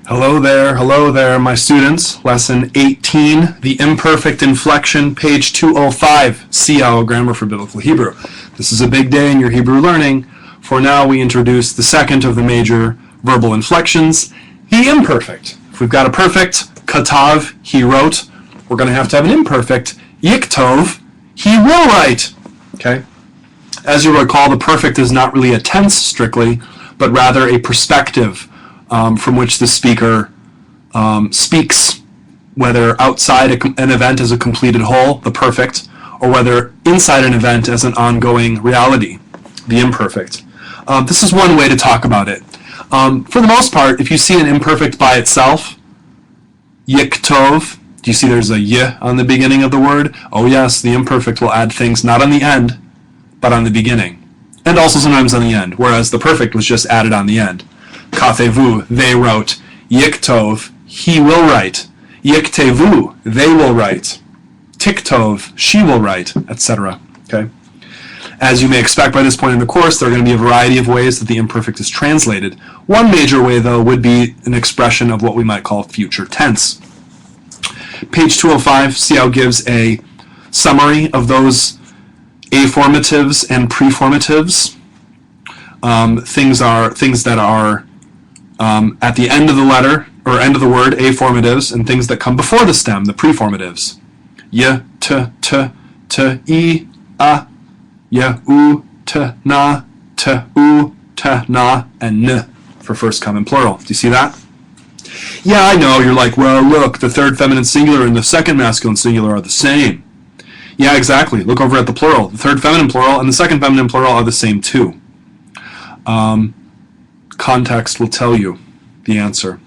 Hello there, my students. Lesson 18, the imperfect inflection, page 205, Seow, Grammar for Biblical Hebrew. This is a big day in your Hebrew learning, for now we introduce the second of the major verbal inflections, the imperfect. If we've got a perfect, katav, he wrote, we're going to have an imperfect, yiktov, he will write. Okay? As you recall, the perfect is not really a tense strictly, but rather a perspective from which the speaker speaks, whether outside an event as a completed whole, the perfect, or whether inside an event as an ongoing reality, the imperfect. This is one way to talk about it. For the most part, if you see an imperfect by itself, yiktov, do you see there's a y on the beginning of the word? Oh yes, the imperfect will add things not on the end, but on the beginning. And also sometimes on the end, whereas the perfect was just added on the end. Katevu, they wrote. Yiktov, he will write. Yiktevu, they will write. Tiktov, she will write, etc. Okay? As you may expect by this point in the course, there are going to be a variety of ways that the imperfect is translated. One major way, though, would be an expression of what we might call future tense. Page 205, Seow gives a summary of those affirmatives and preformatives. Things that are at the end of the letter, or end of the word, affirmatives, and things that come before the stem, the preformatives. Y, t, I, a, y, u, t, na, and n for first come in plural. Do you see that? Yeah, I know, you're like, well, look, the third feminine singular and the second masculine singular are the same. Yeah, exactly. Look over at the plural. The third feminine plural and the second feminine plural are the same too. Context will tell you the answer.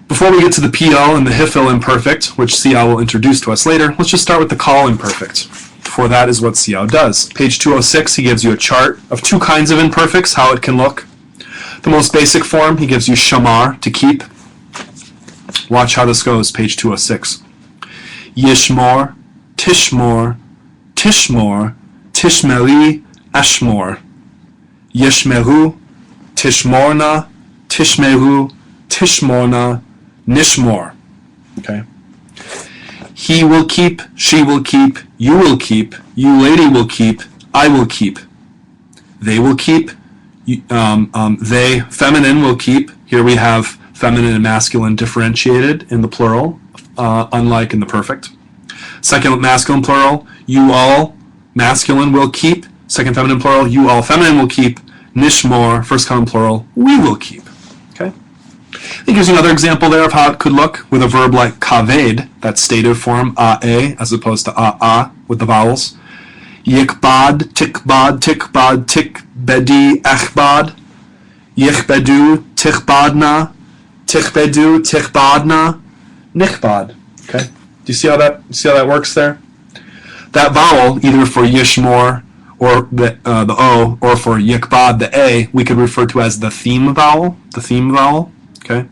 Before we get to the PL and the Hifil imperfect, which Seow will introduce to us later, let's just start with the call imperfect. For that is what Seow does. Page 206, he gives you a chart of two kinds of imperfects, how it can look. The most basic form, he gives you shamar, to keep. Watch how this goes, page 206. Yishmor, tishmor, tishmor, tishmeri, ashmor. Yishmeru, tishmorna, tishmeru, tishmorna, nishmor. Okay. He will keep, she will keep, you lady will keep, I will keep. They will keep, they, feminine will keep. Here we have feminine and masculine differentiated in the plural, unlike in the perfect. Second masculine plural, you all, masculine will keep. Second feminine plural, you all feminine will keep. Nishmor, first common plural, we will keep. Okay? He gives you another example there of how it could look with a verb like kaved, that stative form, a, as opposed to a, with the vowels. Yikbad, tikbad, tikbedi, echbad. Yichbedu, tichbadna, tichbedu, tichbadna, nichbad. Okay? Do you see how that works there? That vowel, either for yishmor, or the O, or for yikbad, the A, we could refer to as the theme vowel, okay?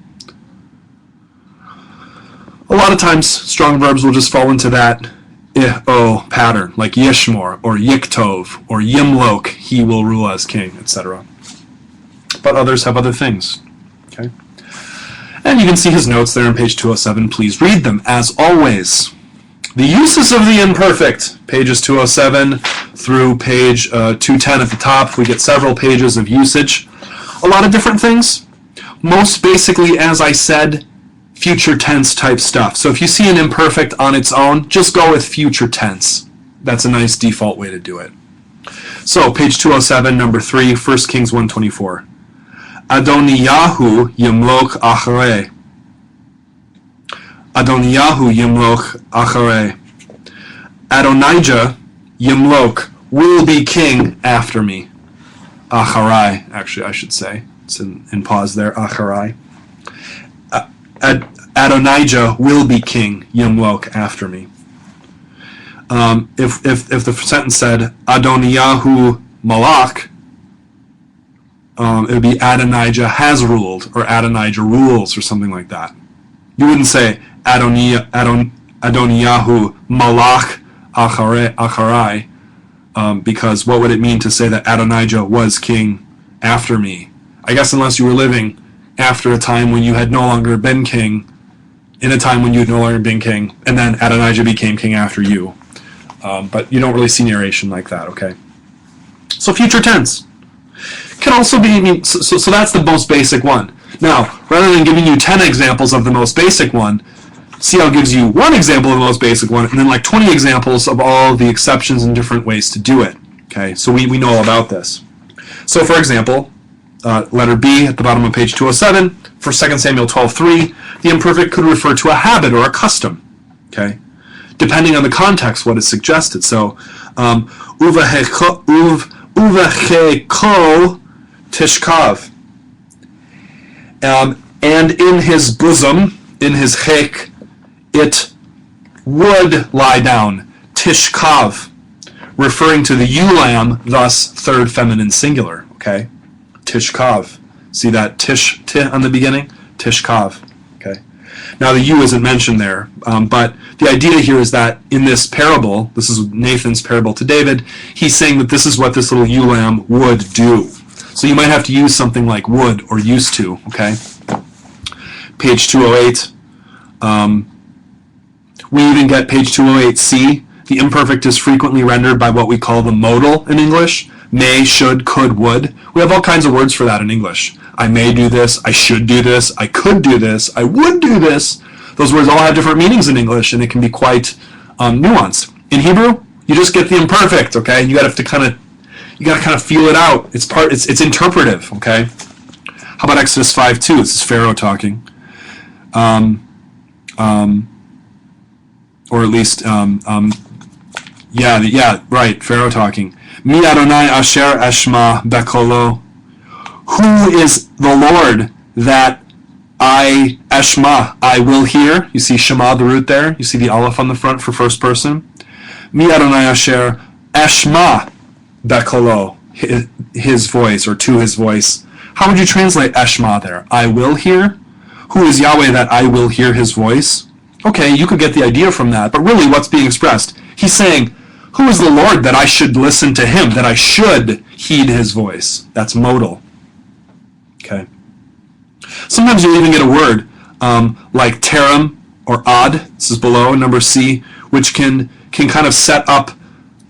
A lot of times, strong verbs will just fall into that I-O pattern, like yishmor, or yiktov, or yimlok, he will rule as king, etc. But others have other things, okay? And you can see his notes there on page 207. Please read them, as always. The uses of the imperfect, pages 207 through page 210 at the top. We get several pages of usage. A lot of different things. Most basically, as I said, future tense type stuff. So if you see an imperfect on its own, just go with future tense. That's a nice default way to do it. So page 207, number 3, 1 Kings 1:24. Adoniyahu yimlok acharei. Adoniyahu yimlok acharei. Adonijah yimlok will be king after me. Acharai, actually I should say. It's in pause there, acharai. Adonijah will be king, yimlok, after me. If the sentence said Adoniyahu malach, it would be Adonijah has ruled, or Adonijah rules, or something like that. You wouldn't say Adoniyahu malach acharai, because what would it mean to say that Adonijah was king after me? I guess unless you were living after a time when you had no longer been king, in a time when you had no longer been king, and then Adonijah became king after you. But you don't really see narration like that, okay? So future tense can also be, so that's the most basic one. Now, rather than giving you 10 examples of the most basic one, Seow gives you one example of the most basic one, and then like 20 examples of all the exceptions and different ways to do it. Okay, so we know all about this. So for example, letter B at the bottom of page 207, for 2 Samuel 12:3, the imperfect could refer to a habit or a custom. Okay, depending on the context, what is suggested. So, uveheko tishkav. And in his bosom, in his chek, it would lie down. Tishkav, referring to the ewe lamb, thus third feminine singular. Okay, tishkav. See that tish on the beginning? Tishkav. Okay. Now the ewe isn't mentioned there, but the idea here is that in this parable, this is Nathan's parable to David, he's saying that this is what this little ewe lamb would do. So you might have to use something like would or used to, okay? Page 208. We even get page 208C. The imperfect is frequently rendered by what we call the modal in English. May, should, could, would. We have all kinds of words for that in English. I may do this, I should do this, I could do this, I would do this. Those words all have different meanings in English, and it can be quite nuanced. In Hebrew, you just get the imperfect, okay? You got to kind of feel it out. It's interpretive, okay? How about Exodus 5:2? This is Pharaoh talking. Or at least, right, Pharaoh talking. Mi Adonai asher eshma bekolo. Who is the Lord that I will hear? You see Shema, the root there. You see the aleph on the front for first person. Mi Adonai asher eshma bekolo, his voice, or to his voice. How would you translate eshma there? I will hear? Who is Yahweh that I will hear his voice? Okay, you could get the idea from that, but really what's being expressed? He's saying, who is the Lord that I should listen to him, that I should heed his voice? That's modal. Okay. Sometimes you even get a word like terim or ad, this is below, number C, which can kind of set up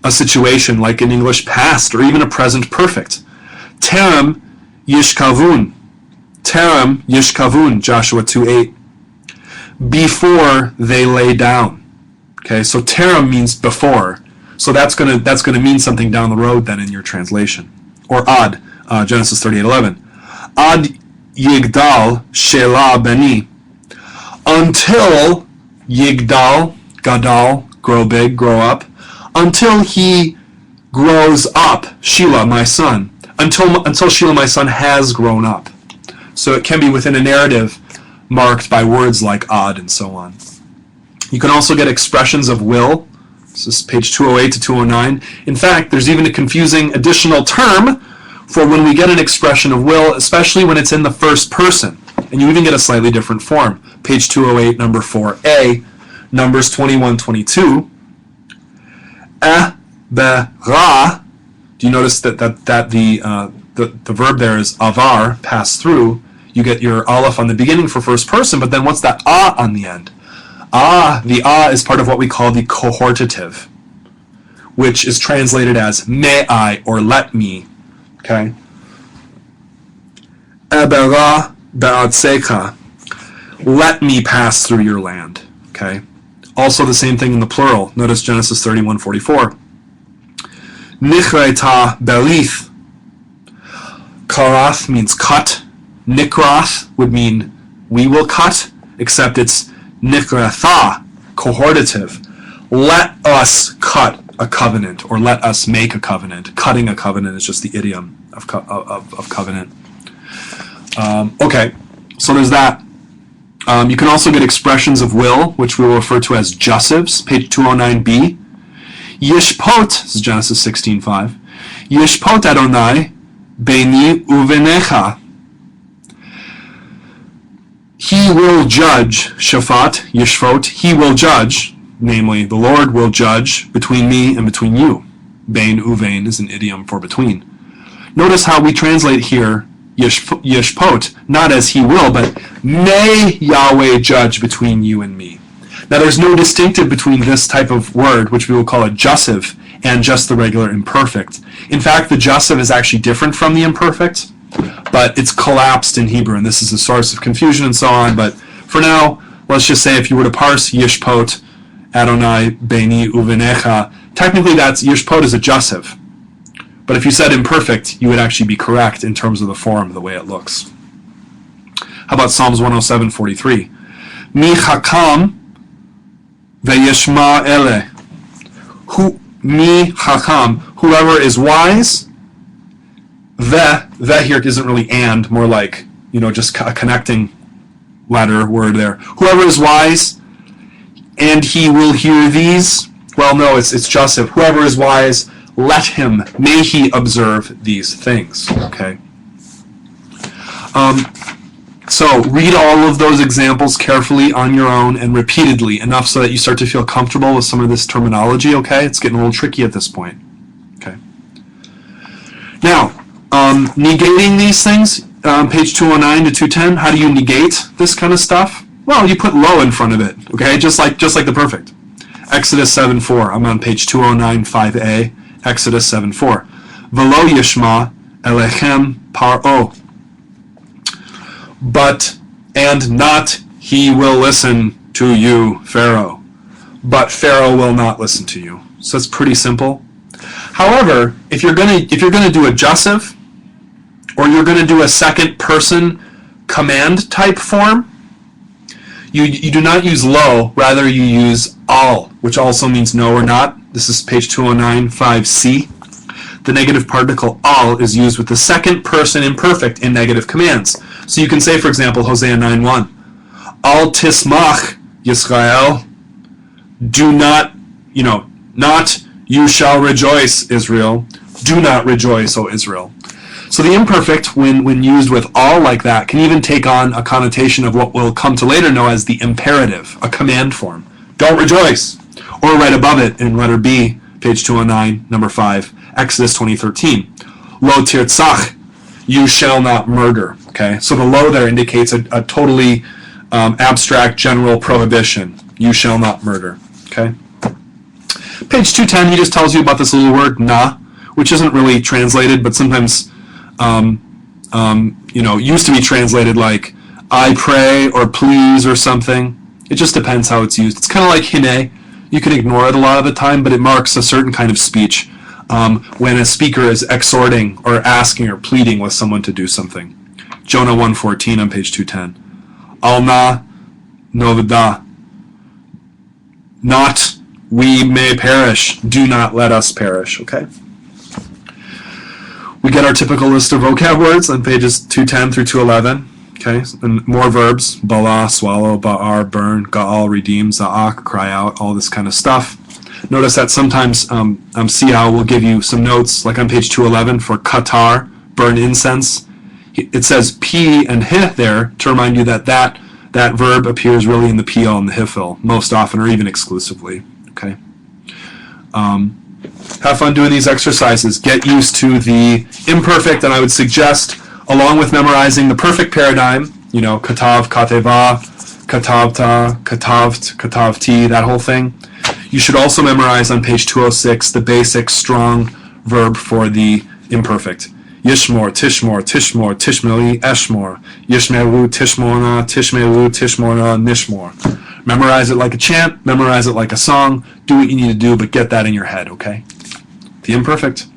a situation like in English past or even a present perfect. Terim yishkavun. Terim yishkavun, Joshua 2:8. Before they lay down. Okay, so terim means before. So that's gonna mean something down the road then in your translation. Or ad, Genesis 38:11. Ad yigdal shelah beni. Until yigdal, gadal, grow big, grow up. Until he grows up, Shelah, my son. Until Shelah, my son, has grown up. So it can be within a narrative marked by words like ad and so on. You can also get expressions of will. This is page 208 to 209. In fact, there's even a confusing additional term for when we get an expression of will, especially when it's in the first person. And you even get a slightly different form. Page 208, number 4a, Numbers 21:22. Ra. Do you notice that the verb there is avar, pass through? You get your aleph on the beginning for first person, but then what's that on the end? The is part of what we call the cohortative, which is translated as may I or let me. Okay. Ebera ba'atseka, let me pass through your land. Okay. Also the same thing in the plural. Notice Genesis 31:44. Nichraita belith. Karath means cut. Nikrath would mean we will cut, except it's nikratha, cohortative. Let us cut a covenant, or let us make a covenant. Cutting a covenant is just the idiom of covenant. Okay, so there's that. You can also get expressions of will, which we will refer to as jussives, page 209b. Yishpot, this is Genesis 16:5. Yishpot Adonai beini uvenecha. He will judge, shafat, yishfot, he will judge, namely, the Lord will judge between me and between you. Bein uvein is an idiom for between. Notice how we translate here yishpot, not as he will, but may Yahweh judge between you and me. Now there's no distinctive between this type of word, which we will call a jussive, and just the regular imperfect. In fact, the jussive is actually different from the imperfect, but it's collapsed in Hebrew, and this is a source of confusion and so on. But for now, let's just say if you were to parse yishpot, Adonai Beni Uvenecha, technically that's yishpot is a jussive. But if you said imperfect, you would actually be correct in terms of the form, the way it looks. How about Psalms 107:43? Mi chakam ve'yishma ele. Mi chakam, whoever is wise. The here isn't really and, more like, just a connecting letter word there. Whoever is wise, and he will hear these. Well, no, it's jussive. Whoever is wise, let him, may he observe these things. Okay. So read all of those examples carefully on your own and repeatedly, enough so that you start to feel comfortable with some of this terminology. Okay, it's getting a little tricky at this point. Okay. Now, negating these things, page 209 to 210. How do you negate this kind of stuff? Well, you put lo in front of it. Okay, just like the perfect. Exodus 7:4. I'm on page 209 5a. Exodus 7:4. Velo yishma elechem paro. But and not he will listen to you, Pharaoh. But Pharaoh will not listen to you. So it's pretty simple. However, if you're gonna do a jussive, or you're gonna do a second person command type form, you do not use lo, rather you use al, which also means no or not. This is page 209 5c. The negative particle al is used with the second person imperfect in negative commands. So you can say, for example, Hosea 9:1, Al tismach Yisrael, do not, not you shall rejoice, Israel, do not rejoice, O Israel. So the imperfect, when used with all like that, can even take on a connotation of what we'll come to later know as the imperative, a command form. Don't rejoice. Or right above it in letter B, page 209, number 5, Exodus 20:13. Lo tirtzach, you shall not murder. Okay, so the lo there indicates a totally abstract general prohibition. You shall not murder. Okay. Page 210, he just tells you about this little word na, which isn't really translated, but sometimes used to be translated like I pray or please or something. It just depends how it's used. It's kind of like hine. You can ignore it a lot of the time, but it marks a certain kind of speech when a speaker is exhorting or asking or pleading with someone to do something. Jonah 1:14 on page 210. Al na novda. Not we may perish. Do not let us perish. Okay? We get our typical list of vocab words on pages 210 through 211. Okay, and more verbs: bala, swallow; ba'ar, burn; ga'al, redeem; za'ak, cry out; all this kind of stuff. Notice that sometimes Seow will give you some notes, like on page 211 for katar, burn incense. It says p and hih there to remind you that verb appears really in the pl and the hifil most often, or even exclusively. Okay. Have fun doing these exercises. Get used to the imperfect, and I would suggest, along with memorizing the perfect paradigm, katav, kateva, katavta, katavt, katavti, that whole thing, you should also memorize on page 206 the basic strong verb for the imperfect. Yishmor, tishmor, tishmor, tishmeli, eshmor, yishmeru, tishmorna, tishmeru, tishmorna, nishmor. Memorize it like a chant, memorize it like a song, do what you need to do, but get that in your head, okay? The imperfect.